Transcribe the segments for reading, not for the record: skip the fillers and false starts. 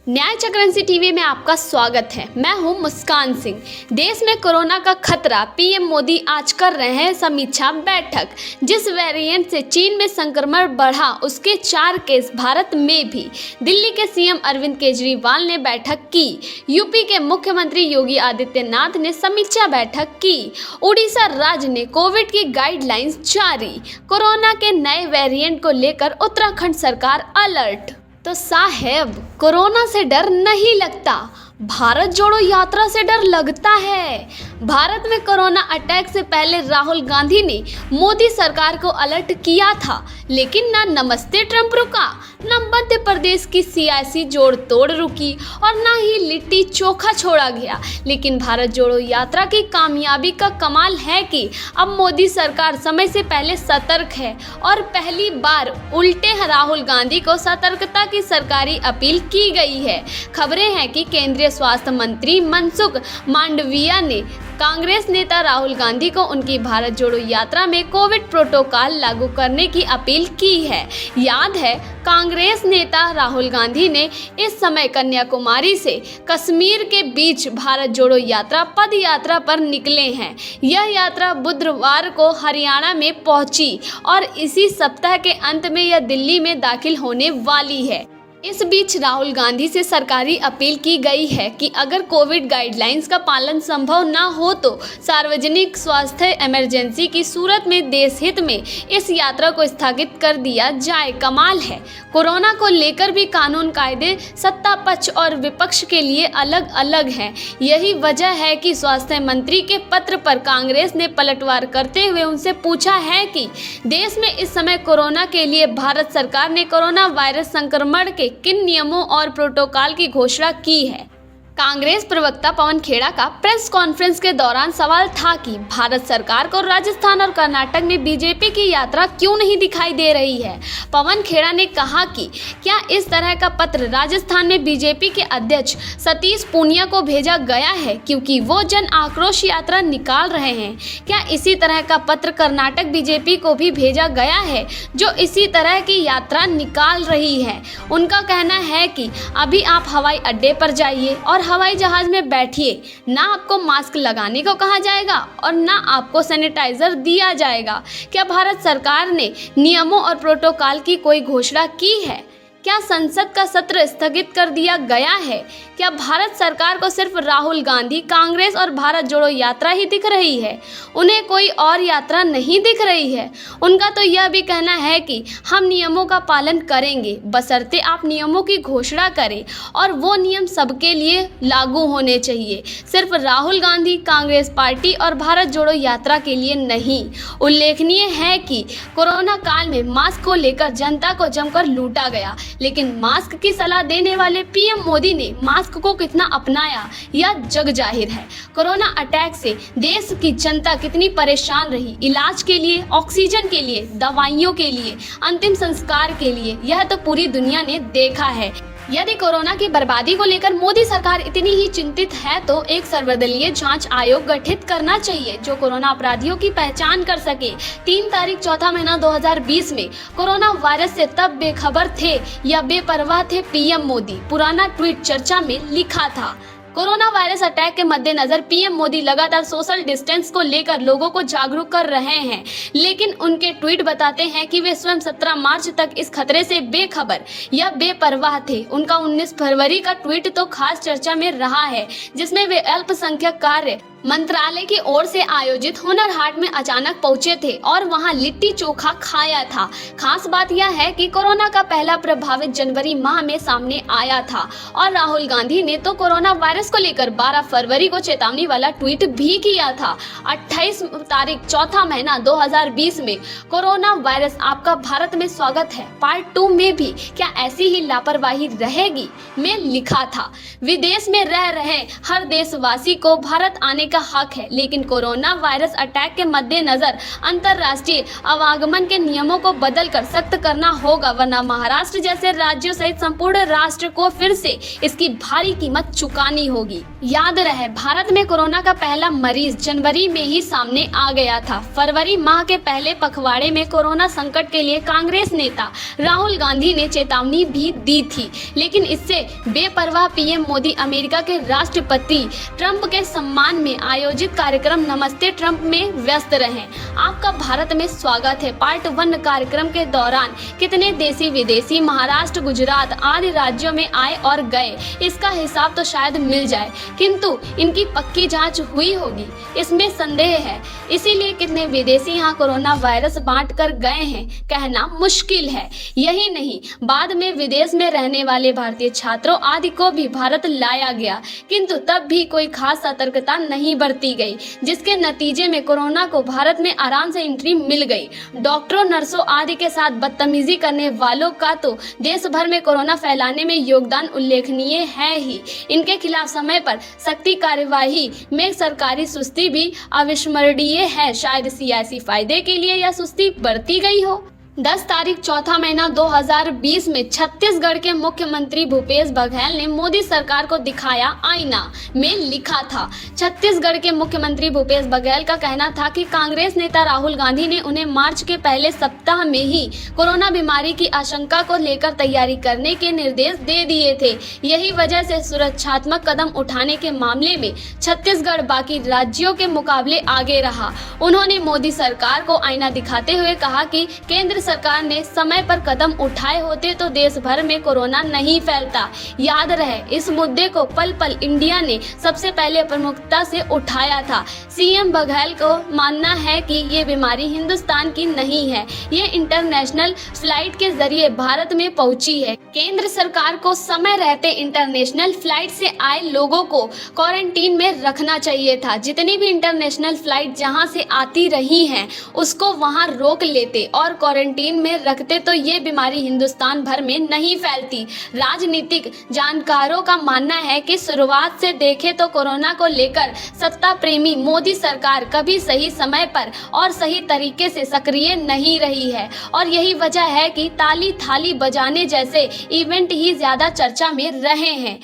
न्याय चक्रंसी टीवी में आपका स्वागत है। मैं हूं मुस्कान सिंह। देश में कोरोना का खतरा, पीएम मोदी आज कर रहे हैं समीक्षा बैठक। जिस वेरिएंट से चीन में संक्रमण बढ़ा उसके 4 केस भारत में भी। दिल्ली के सीएम अरविंद केजरीवाल ने बैठक की। यूपी के मुख्यमंत्री योगी आदित्यनाथ ने समीक्षा बैठक की। उड़ीसा राज्य ने कोविड की गाइडलाइंस जारी। कोरोना के नए वेरिएंट को लेकर उत्तराखंड सरकार अलर्ट। तो साहेब, कोरोना से डर नहीं लगता, भारत जोड़ो यात्रा से डर लगता है। भारत में कोरोना अटैक से पहले राहुल गांधी ने मोदी सरकार को अलर्ट किया था, लेकिन ना नमस्ते ट्रंप रुका, ना मध्य प्रदेश की सियासी जोड़ तोड़ रुकी और ना ही लिट्टी चोखा छोड़ा गया। लेकिन भारत जोड़ो यात्रा की कामयाबी का कमाल है कि अब मोदी सरकार समय से पहले सतर्क है और पहली बार उल्टे राहुल गांधी को सतर्कता की सरकारी अपील की गई है। खबरें हैं कि केंद्रीय स्वास्थ्य मंत्री मनसुख मांडविया ने कांग्रेस नेता राहुल गांधी को उनकी भारत जोड़ो यात्रा में कोविड प्रोटोकॉल लागू करने की अपील की है। याद है, कांग्रेस नेता राहुल गांधी ने इस समय कन्याकुमारी से कश्मीर के बीच भारत जोड़ो यात्रा पद यात्रा पर निकले हैं। यह यात्रा बुधवार को हरियाणा में पहुंची और इसी सप्ताह के अंत में यह दिल्ली में दाखिल होने वाली है। इस बीच राहुल गांधी से सरकारी अपील की गई है कि अगर कोविड गाइडलाइंस का पालन संभव न हो तो सार्वजनिक स्वास्थ्य इमरजेंसी की सूरत में देश हित में इस यात्रा को स्थगित कर दिया जाए। कमाल है, कोरोना को लेकर भी कानून कायदे सत्ता पक्ष और विपक्ष के लिए अलग अलग हैं। यही वजह है कि स्वास्थ्य मंत्री के पत्र पर कांग्रेस ने पलटवार करते हुए उनसे पूछा है कि देश में इस समय कोरोना के लिए भारत सरकार ने कोरोना वायरस संक्रमण के किन नियमों और प्रोटोकॉल की घोषणा की है। कांग्रेस प्रवक्ता पवन खेड़ा का प्रेस कॉन्फ्रेंस के दौरान सवाल था कि भारत सरकार को राजस्थान और कर्नाटक में बीजेपी की यात्रा क्यों नहीं दिखाई दे रही है। पवन खेड़ा ने कहा कि क्या इस तरह का पत्र राजस्थान में बीजेपी के अध्यक्ष सतीश पूनिया को भेजा गया है क्योंकि वो जन आक्रोश यात्रा निकाल रहे हैं। क्या इसी तरह का पत्र कर्नाटक बीजेपी को भी भेजा गया है जो इसी तरह की यात्रा निकाल रही है। उनका कहना है कि अभी आप हवाई अड्डे पर जाइए और हवाई जहाज में बैठिए, ना आपको मास्क लगाने को कहा जाएगा और ना आपको सैनिटाइजर दिया जाएगा। क्या भारत सरकार ने नियमों और प्रोटोकॉल की कोई घोषणा की है? क्या संसद का सत्र स्थगित कर दिया गया है? क्या भारत सरकार को सिर्फ राहुल गांधी, कांग्रेस और भारत जोड़ो यात्रा ही दिख रही है? उन्हें कोई और यात्रा नहीं दिख रही है। उनका तो यह भी कहना है कि हम नियमों का पालन करेंगे, बशर्ते आप नियमों की घोषणा करें और वो नियम सबके लिए लागू होने चाहिए, सिर्फ राहुल गांधी, कांग्रेस पार्टी और भारत जोड़ो यात्रा के लिए नहीं। उल्लेखनीय है कि कोरोना काल में मास्क को लेकर जनता को जमकर लूटा गया, लेकिन मास्क की सलाह देने वाले पीएम मोदी ने मास्क को कितना अपनाया यह जग जाहिर है। कोरोना अटैक से देश की जनता कितनी परेशान रही, इलाज के लिए, ऑक्सीजन के लिए, दवाइयों के लिए, अंतिम संस्कार के लिए, यह तो पूरी दुनिया ने देखा है। यदि कोरोना की बर्बादी को लेकर मोदी सरकार इतनी ही चिंतित है तो एक सर्वदलीय जांच आयोग गठित करना चाहिए जो कोरोना अपराधियों की पहचान कर सके। 3 तारीख चौथा महीना 2020 में कोरोना वायरस से तब बेखबर थे या बेपरवाह थे पीएम मोदी। पुराना ट्वीट चर्चा में लिखा था। कोरोना वायरस अटैक के मद्देनजर पीएम मोदी लगातार सोशल डिस्टेंस को लेकर लोगों को जागरूक कर रहे हैं, लेकिन उनके ट्वीट बताते हैं कि वे स्वयं 17 मार्च तक इस खतरे से बेखबर या बेपरवाह थे। उनका 19 फरवरी का ट्वीट तो खास चर्चा में रहा है, जिसमें वे अल्पसंख्यक कार्य मंत्रालय की ओर से आयोजित हुनर हाट में अचानक पहुंचे थे और वहां लिट्टी चोखा खाया था। खास बात यह है कि कोरोना का पहला प्रभावित जनवरी माह में सामने आया था और राहुल गांधी ने तो कोरोना वायरस को लेकर 12 फरवरी को चेतावनी वाला ट्वीट भी किया था। 28 तारीख चौथा महीना 2020 में कोरोना वायरस आपका भारत में स्वागत है पार्ट 2 में भी क्या ऐसी ही लापरवाही रहेगी में लिखा था। विदेश में रह रहे हर देशवासी को भारत आने का हक है, लेकिन कोरोना वायरस अटैक के मद्देनजर अंतर्राष्ट्रीय आवागमन के नियमों को बदलकर सख्त करना होगा, वरना महाराष्ट्र जैसे राज्यों सहित संपूर्ण राष्ट्र को फिर से इसकी भारी कीमत चुकानी होगी। याद रहे, भारत में कोरोना का पहला मरीज जनवरी में ही सामने आ गया था। फरवरी माह के पहले पखवाड़े में कोरोना संकट के लिए कांग्रेस नेता राहुल गांधी ने चेतावनी भी दी थी, लेकिन इससे बेपरवाह पीएम मोदी अमेरिका के राष्ट्रपति ट्रंप के सम्मान में आयोजित कार्यक्रम नमस्ते ट्रंप में व्यस्त रहे। आपका भारत में स्वागत है पार्ट 1 कार्यक्रम के दौरान कितने देशी विदेशी महाराष्ट्र, गुजरात आदि राज्यों में आए और गए, इसका हिसाब तो शायद मिल जाए, किंतु इनकी पक्की जांच हुई होगी, इसमें संदेह है। इसीलिए कितने विदेशी यहाँ कोरोना वायरस बांट कर गए हैं कहना मुश्किल है। यही नहीं, बाद में विदेश में रहने वाले भारतीय छात्रों आदि को भी भारत लाया गया, किंतु तब भी कोई खास सतर्कता नहीं बरती गई, जिसके नतीजे में कोरोना को भारत में आराम से एंट्री मिल गई। डॉक्टरों, नर्सों आदि के साथ बदतमीजी करने वालों का तो देश भर में कोरोना फैलाने में योगदान उल्लेखनीय है ही। इनके खिलाफ समय पर सख्ती कार्यवाही में सरकारी सुस्ती भी अविस्मरणीय है। शायद सियासी फायदे के लिए यह सुस्ती बरती गई हो। 10 तारीख चौथा महीना 2020 में छत्तीसगढ़ के मुख्यमंत्री भूपेश बघेल ने मोदी सरकार को दिखाया आईना में लिखा था। छत्तीसगढ़ के मुख्यमंत्री भूपेश बघेल का कहना था कि कांग्रेस नेता राहुल गांधी ने उन्हें मार्च के पहले सप्ताह में ही कोरोना बीमारी की आशंका को लेकर तैयारी करने के निर्देश दे दिए थे। यही वजह से सुरक्षात्मक कदम उठाने के मामले में छत्तीसगढ़ बाकी राज्यों के मुकाबले आगे रहा। उन्होंने मोदी सरकार को आईना दिखाते हुए कहा कि केंद्र सरकार ने समय पर कदम उठाए होते तो देश भर में कोरोना नहीं फैलता। याद रहे, इस मुद्दे को पल पल इंडिया ने सबसे पहले प्रमुखता से उठाया था। सीएम बघेल को मानना है कि ये बीमारी हिंदुस्तान की नहीं है, ये इंटरनेशनल फ्लाइट के जरिए भारत में पहुंची है। केंद्र सरकार को समय रहते इंटरनेशनल फ्लाइट से आए लोगों को क्वारंटीन में रखना चाहिए था। जितनी भी इंटरनेशनल फ्लाइट जहां से आती रही हैं, उसको वहां रोक लेते और क्वारंटीन में रखते तो ये बीमारी हिंदुस्तान भर में नहीं फैलती। राजनीतिक जानकारों का मानना है कि शुरुआत से देखें तो कोरोना को लेकर सत्ता प्रेमी मोदी सरकार कभी सही समय पर और सही तरीके से सक्रिय नहीं रही है, और यही वजह है कि ताली थाली बजाने जैसे इवेंट ही ज्यादा चर्चा में रहे हैं।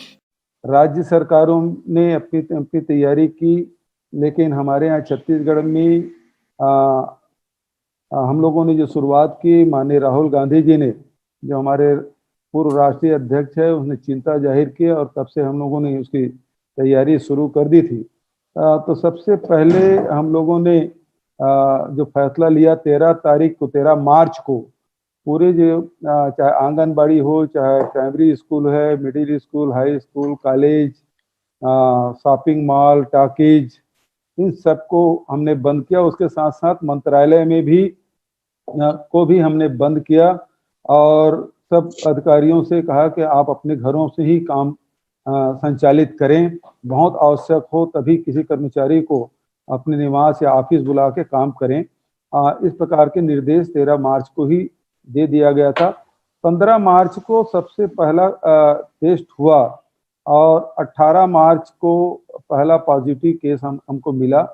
राज्य सरकारों ने अपनी तैयारी की, लेकिन हमारे यहाँ छत्तीसगढ़ में हम लोगों ने जो शुरुआत की, माननीय राहुल गांधी जी ने, जो हमारे पूर्व राष्ट्रीय अध्यक्ष है, उसने चिंता जाहिर की और तब से हम लोगों ने उसकी तैयारी शुरू कर दी थी। तो सबसे पहले हम लोगों ने जो फैसला लिया 13 मार्च को, पूरे जो चाहे आंगनबाड़ी हो, चाहे प्राइमरी स्कूल है, middle school, high school, college, shopping mall, talkies, इन सबको हमने बंद किया। उसके साथ साथ मंत्रालय में भी हमने बंद किया और सब अधिकारियों से कहा कि आप अपने घरों से ही काम संचालित करें। बहुत आवश्यक हो तभी किसी कर्मचारी को अपने निवास या ऑफिस बुला के काम करें। इस प्रकार के निर्देश 13 मार्च को ही दे दिया गया था। 15 मार्च को सबसे पहला टेस्ट हुआ और 18 मार्च को पहला पॉजिटिव केस हमको मिला,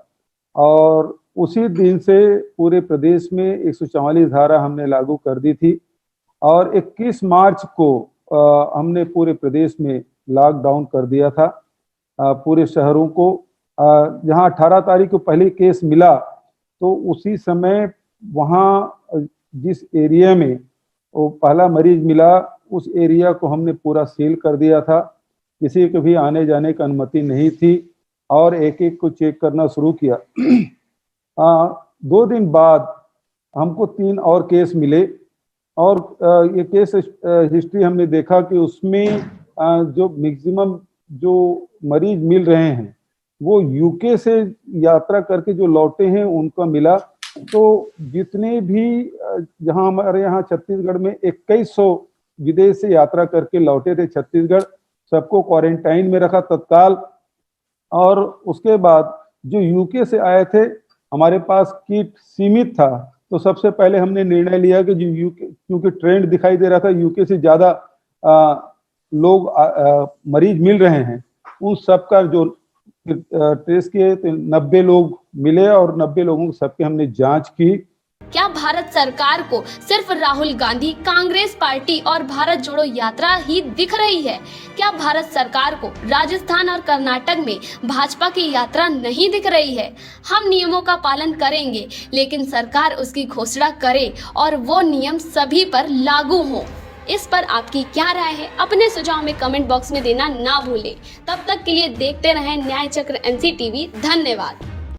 और उसी दिन से पूरे प्रदेश में 144 धारा हमने लागू कर दी थी, और 21 मार्च को हमने पूरे प्रदेश में लॉकडाउन कर दिया था पूरे शहरों को। जहां 18 तारीख को पहले केस मिला, तो उसी समय वहां जिस एरिया में वो पहला मरीज मिला, उस एरिया को हमने पूरा सील कर दिया था। किसी को भी आने जाने की अनुमति नहीं थी और एक एक को चेक करना शुरू किया। 2 दिन बाद हमको 3 और केस मिले, और ये केस हिस्ट्री हमने देखा कि उसमें जो मैक्सिमम जो मरीज मिल रहे हैं वो यूके से यात्रा करके जो लौटे हैं उनका मिला। तो जितने भी जहां हमारे यहाँ छत्तीसगढ़ में 2100 विदेश से यात्रा करके लौटे थे छत्तीसगढ़, सबको क्वारंटाइन में रखा तत्काल। और उसके बाद जो यूके से आए थे, हमारे पास किट सीमित था, तो सबसे पहले हमने निर्णय लिया कि जो यूके, क्योंकि ट्रेंड दिखाई दे रहा था यूके से ज़्यादा लोग मरीज मिल रहे हैं, उन सब का जो फिर ट्रेस किए तो 90 लोग मिले और 90 लोगों की सबकी हमने जांच की। क्या भारत सरकार को सिर्फ राहुल गांधी, कांग्रेस पार्टी और भारत जोड़ो यात्रा ही दिख रही है? क्या भारत सरकार को राजस्थान और कर्नाटक में भाजपा की यात्रा नहीं दिख रही है? हम नियमों का पालन करेंगे, लेकिन सरकार उसकी घोषणा करे और वो नियम सभी पर लागू हो। इस पर आपकी क्या राय है? अपने सुझाव में कमेंट बॉक्स में देना ना भूलें। तब तक के लिए देखते रहें न्याय चक्र NC TV। धन्यवाद।